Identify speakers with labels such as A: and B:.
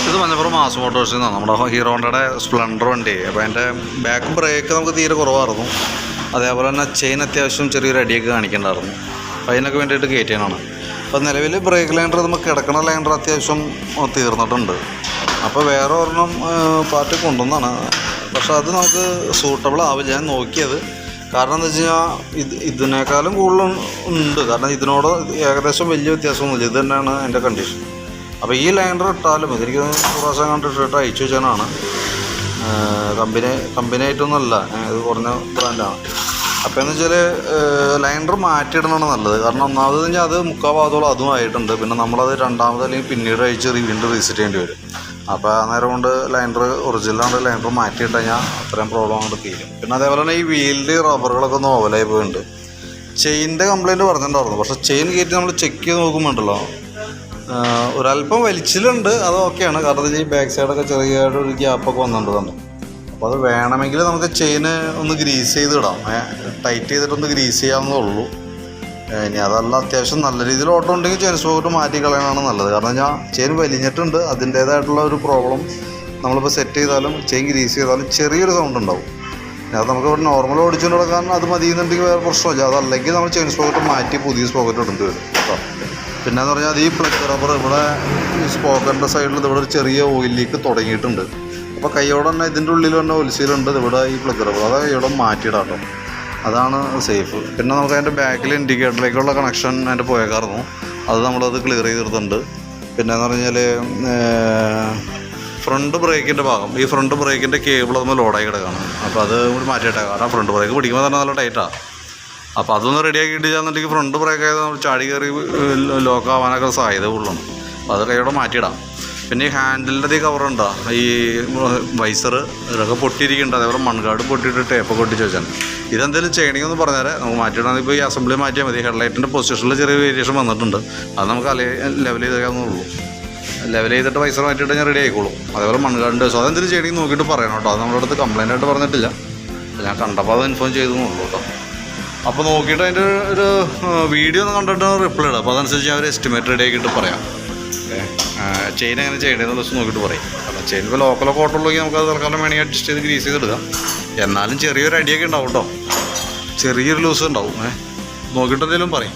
A: ഇത് മഞ്ഞപ്പുറം മാസ് മോട്ടോഴ്സിൽ നിന്നാണ്, നമ്മുടെ ഹീറോ ഹോണ്ടയുടെ സ്പ്ലെൻഡർ വണ്ടി. അപ്പോൾ അതിൻ്റെ ബാക്ക് ബ്രേക്ക് നമുക്ക് തീരെ കുറവായിരുന്നു. അതേപോലെ തന്നെ ചെയിൻ അത്യാവശ്യം ചെറിയൊരു അടിയൊക്കെ കാണിക്കേണ്ടായിരുന്നു. അപ്പോൾ അതിനൊക്കെ വേണ്ടിയിട്ട് കയറ്റിയാണ്. അപ്പോൾ നിലവിൽ ബ്രേക്ക് ലൈൻഡർ നമുക്ക് കിടക്കണ ലൈൻഡർ അത്യാവശ്യം തീർന്നിട്ടുണ്ട്. അപ്പോൾ വേറെ ഒരെണ്ണം പാർട്ടി കൊണ്ടുവന്നാണ്. പക്ഷെ അത് നമുക്ക് സൂട്ടബിൾ ആവില്ല. ഞാൻ നോക്കിയത് കാരണം എന്താ വെച്ച് കഴിഞ്ഞാൽ ഇതിനേക്കാളും കൂടുതൽ ഉണ്ട്. കാരണം ഇതിനോട് ഏകദേശം വലിയ വ്യത്യാസമൊന്നുമില്ല. ഇത് തന്നെയാണ് എൻ്റെ കണ്ടീഷൻ. അപ്പോൾ ഈ ലൈൻഡർ ഇട്ടാലും ഇതെനിക്ക് പ്രാവശ്യം കണ്ടിട്ട് അയച്ചു വെച്ചാണ്. കമ്പനിയായിട്ടൊന്നുമല്ല, ഇത് കുറഞ്ഞ ബ്രാൻഡാണ്. അപ്പോൾ എന്ന് വെച്ചാൽ ലൈൻഡർ മാറ്റിയിടണമാണ് നല്ലത്. കാരണം ഒന്നാമത് കഴിഞ്ഞാൽ അത് മുക്കാൽ ഭാഗത്തോളം അതും ആയിട്ടുണ്ട്. പിന്നെ നമ്മളത് രണ്ടാമത് അല്ലെങ്കിൽ പിന്നീട് അയച്ച് വീണ്ടും റീസെറ്റ് ചെയ്യേണ്ടി വരും. അപ്പോൾ ആ നേരം കൊണ്ട് ലൈൻഡർ ഒറിജിനലാണ് ലൈൻഡർ മാറ്റിയിട്ട് കഴിഞ്ഞാൽ അത്രയും പ്രോബ്ലം കൊണ്ട് തീരും. പിന്നെ അതേപോലെ തന്നെ ഈ വീലിൽ റബ്ബറുകളൊക്കെ ഒന്ന് ഓവലായി പോയിട്ടുണ്ട്. ചെയിനിൻ്റെ കംപ്ലയിൻറ്റ് പറഞ്ഞിട്ടുണ്ടായിരുന്നു. പക്ഷേ ചെയിൻ കയറ്റി നമ്മൾ ചെക്ക് ചെയ്ത് നോക്കുമ്പോണ്ടല്ലോ ഒരല്പം വലിച്ചിലുണ്ട്. അത് ഓക്കെയാണ്. കാരണം ഈ ബാക്ക് സൈഡൊക്കെ ചെറിയൊരു ഗ്യാപ്പൊക്കെ വന്നിട്ടുണ്ട്. അപ്പോൾ അത് വേണമെങ്കിൽ നമുക്ക് ചെയിന് ഒന്ന് ഗ്രീസ് ചെയ്തിടാം. ടൈറ്റ് ചെയ്തിട്ടൊന്ന് ഗ്രീസ് ചെയ്യാവുന്നതേ ഉള്ളൂ. ഇനി അതല്ല അത്യാവശ്യം നല്ല രീതിയിൽ ഓട്ടം ഉണ്ടെങ്കിൽ ചെയിൻ സ്പോക്കറ്റ് മാറ്റി കളയാനാണ് നല്ലത്. കാരണം ഞാൻ ചെയിൻ വലിഞ്ഞിട്ടുണ്ട്. അതിൻ്റേതായിട്ടുള്ള ഒരു പ്രോബ്ലം നമ്മളിപ്പോൾ സെറ്റ് ചെയ്താലും ചെയിൻ ഗ്രീസ് ചെയ്താലും ചെറിയൊരു സൗണ്ട് ഉണ്ടാവും. അത് നമുക്ക് ഇവിടെ നോർമൽ ഓടിച്ചുകൊണ്ട് നടക്കാൻ അത് മതിയെന്നുണ്ടെങ്കിൽ വേറെ പ്രശ്നമില്ല. അതല്ലെങ്കിൽ നമ്മൾ ചെയിൻ സ്പോക്കറ്റ് മാറ്റി പുതിയ സ്പോക്കറ്റ് ഇടേണ്ടി വരും കേട്ടോ. പിന്നെയെന്ന് പറഞ്ഞാൽ അത് ഈ പ്ലഗ് റബ്ബർ ഇവിടെ ഈ സ്പോക്കറിൻ്റെ സൈഡിൽ ഇവിടെ ഒരു ചെറിയ ഓയിൽ ലീക്ക് തുടങ്ങിയിട്ടുണ്ട്. അപ്പോൾ കൈയോടെ തന്നെ ഇതിൻ്റെ ഉള്ളിൽ തന്നെ ഒലിച്ചിലുണ്ട്. ഇവിടെ ഈ പ്ലഗ് റബ്ബർ അത് ഇവിടെ മാറ്റിയിടാം കേട്ടോ. അതാണ് സേഫ്. പിന്നെ നമുക്ക് അതിൻ്റെ ബാക്കിൽ ഇൻഡിക്കേറ്ററിലേക്കുള്ള കണക്ഷൻ അതിൻ്റെ പോയേക്കായിരുന്നു. അത് നമ്മളത് ക്ലിയർ ചെയ്തെടുത്തിട്ടുണ്ട്. പിന്നെയെന്ന് പറഞ്ഞാൽ ഫ്രണ്ട് ബ്രേക്കിൻ്റെ ഭാഗം, ഈ ഫ്രണ്ട് ബ്രേക്കിൻ്റെ കേബിൾ നമ്മൾ ലോഡായി കിടക്കുകയാണ്. അപ്പോൾ അത് കൂടി മാറ്റിയിട്ടേക്കാം. കാരണം ഫ്രണ്ട് ബ്രേക്ക് പിടിക്കുമ്പോൾ തന്നെ നല്ല ടൈറ്റാണ്. അപ്പോൾ അതൊന്ന് റെഡിയാക്കി ഇട്ടിച്ചാന്നുണ്ടെങ്കിൽ ഫ്രണ്ട് ബ്രേക്ക് ആയത് നമ്മൾ ചാടി കയറി ലോക്കാവാനൊക്കെ സാധ്യത കൂടുതലാണ്. അപ്പോൾ അത് കൈയോടെ മാറ്റിയിടാം. പിന്നെ ഈ ഹാൻഡിലിൻ്റെ ഈ കവറുണ്ടോ, ഈ വൈസർ ഇതൊക്കെ പൊട്ടിയിരിക്കുന്നുണ്ട്. അതേപോലെ മൺകാട് പൊട്ടിയിട്ട് ടേപ്പൊക്കെ ഒട്ടിച്ച് വെച്ചാൽ ഇതെന്തെങ്കിലും ചെയ്യണമെന്ന് പറഞ്ഞാൽ നമുക്ക് മാറ്റിയിടാൻ. ഇപ്പോൾ ഈ അസംബ്ലി മാറ്റിയാൽ മതി. ഹെഡ്ലൈറ്റിൻ്റെ പൊസിഷനിൽ ചെറിയ വേരിയേഷൻ വന്നിട്ടുണ്ട്. അത് നമുക്ക് ലെവൽ ചെയ്തേക്കാവുന്നുള്ളൂ. ലെവൽ ചെയ്തിട്ട് വൈസർ മാറ്റിയിട്ട് ഞാൻ റെഡി ആയിക്കോളും. അതേപോലെ മൺകാടിൻ്റെ സോ അതെന്തെങ്കിലും ചെയ്യണമെങ്കിൽ നോക്കിയിട്ട് പറയണം കേട്ടോ. അത് നമ്മുടെ അടുത്ത് കംപ്ലൈൻ്റ് ആയിട്ട് പറഞ്ഞിട്ടില്ല. ഞാൻ കണ്ടപ്പോൾ അത് ഇൻഫോം ചെയ്തെന്നുള്ളൂ കേട്ടോ. അപ്പോൾ നോക്കിയിട്ട് അതിൻ്റെ ഒരു വീഡിയോ ഒന്ന് കണ്ടിട്ട് റിപ്ലൈ ഇടാം. അപ്പോൾ അതനുസരിച്ച് ഞാൻ ഒരു എസ്റ്റിമേറ്റ് റെഡി ആക്കിയിട്ട് പറയാം. ചെയിൻ എങ്ങനെ ചെയ്യണമെന്ന് ദിവസം നോക്കിയിട്ട് പറയും. കാരണം ചെയിൻ ഇപ്പോൾ ലോക്കലൊക്കെ ഓട്ടമുള്ളെങ്കിൽ നമുക്ക് അത് തൽക്കാലം വേണമെങ്കിൽ അഡ്ജസ്റ്റ് ചെയ്ത് ഗ്രീസ് ചെയ്തെടുക്കാം. എന്നാലും ചെറിയൊരു അടിയൊക്കെ ഉണ്ടാവും കേട്ടോ. ചെറിയൊരു ലൂസ് ഉണ്ടാവും. നോക്കിയിട്ട് എന്തെങ്കിലും പറയും.